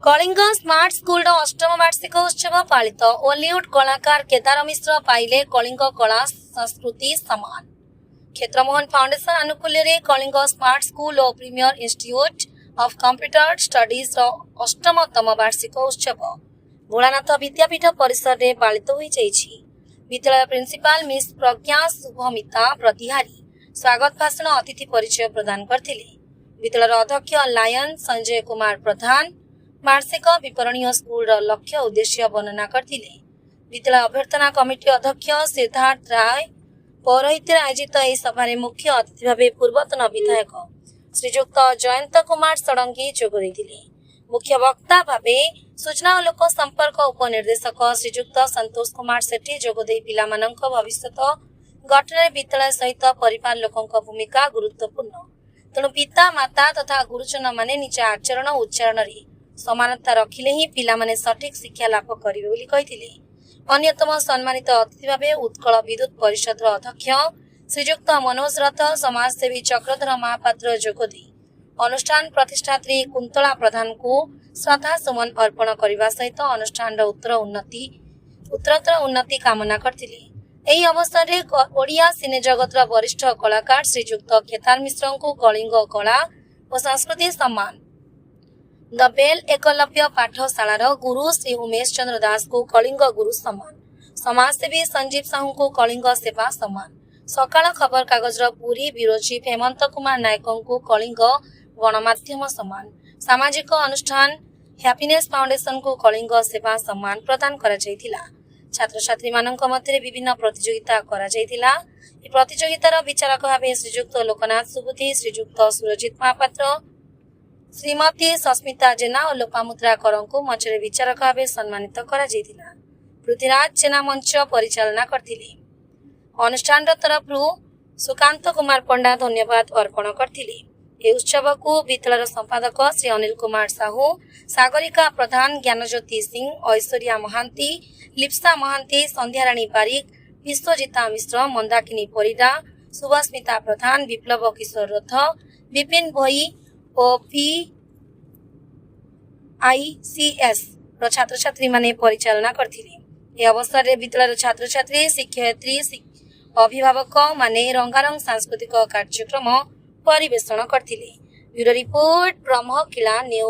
Kalinga smart school अष्टम वार्षिक उत्सव पालित ओलीउड कलाकार केदार मिश्र पाइले कलिंग कला संस्कृति सम्मान। क्षेत्रमोहन फाउंडेशन आनुकूल्य कलिंग स्मार्ट स्कूल और premier institute of computer studies अष्टमतम वार्षिक उत्सव भोलानाथ विद्यापीठ परिसर में पालित हो जाइछि। विद्यालय प्रिंसिपाल मिस प्रज्ञा शुभमिता प्रतिहारी स्वागत भाषण अतिथि परिचय प्रदान करथिले। विद्यालय अध्यक्ष लायन संजय कुमार प्रधान वार्षिक विवरणीय स्कूल लक्ष्य उद्देश्य वर्णना करथिले। विद्यालय अभ्यर्थना कमिटी अध्यक्ष सिद्धार्थ राय पौरोहित्य आयोजित यह सभारे मुख्य अतिथि भाव पूर्वतन विधायक श्रीजुक्त जयंत कुमार षडंगी जोग देथिले। मुख्य वक्ता भावे सूचना और लोक संपर्क उपनिर्देशक श्रीजुक्त संतोष कुमार सेठी जोगदे पिलामानंक भविष्यत गठन विद्यालय सहित परिवार लोकंक भूमिका गुरुत्वपूर्ण। तेणु पिता माता तथा गुरुजन माने निज आचरण उच्चारण रे समानता रखिले ही पिला माने सठिक शिक्षा लाभ करिवे बोली कहिथिले। अन्यतम सम्मानित अतिथि भावे उत्कल विद्युत परिषद अध्यक्ष श्रीजुक्त मनोज रथ समाजसेवी चक्रधर महापात्र जोगदे अनुष्ठान प्रतिष्ठात्री कुंतला प्रधान को श्रद्धा सुमन अर्पण करने सहित अनुष्ठान उत्तरोत्तर उन्नति कामना करथिले। एही अवसर में ओडिया सिने जगत वरिष्ठ कलाकार श्रीजुक्त केदार मिश्र को कलिंग कला और संस्कृति सम्मान। द बेल एकलव्य पाठशालार गुरु श्री उमेश चंद्र दास को कलिंग गुरु सम्मान। समाजसेवी संजीव साहू को कलिंग सेवा सम्मान। सकाळ खबर कागज पुरी ब्यूरो चीफ हेमंत कुमार नायक को कलिंग गणमाध्यम सम्मान। सामाजिक अनुष्ठान हैप्पीनेस फाउंडेशन को कलिंग सेवा सम्मान प्रदान करा जायतिला। छात्र छात्री मानक मध्य विभिन्न प्रतियोगिता करा जायतिला। ए प्रतियोगितार विचारक भावे श्रीजुक्त लोकनाथ सुबुद्धि श्रीजुक्त सुरजित महापात्र श्रीमती सस्मिता जेना और लोपामुद्रा करं को मंचरे विचारक भावे सम्मानित करा जायतिला। पृथ्वीराज जेना मंच परिचालना करथिले। अनुष्ठान तरफ सुकांत कुमार पंडा धन्यवाद अर्पण करथिले। ए उत्सव को विद्यालय संपादक श्री अनिल कुमार साहू सागरिका प्रधान ज्ञानज्योति सिंह ऐश्वर्या महांती लिप्सा महांती संध्याराणी बारिक विश्वजिता मिश्र मंदाकिनी परिडा सुभास्मिता प्रधान विप्लव किशोर रथ विपिन भई और PICS छात्र छात्री माने परिचालना करथिले। ए अवसर में विद्यालय छात्र छात्री शिक्षयित्री अभिभावक माने रंगारंग सांस्कृतिक कार्यक्रम परिवेषण करथिले। Bureau report Brahmakila news.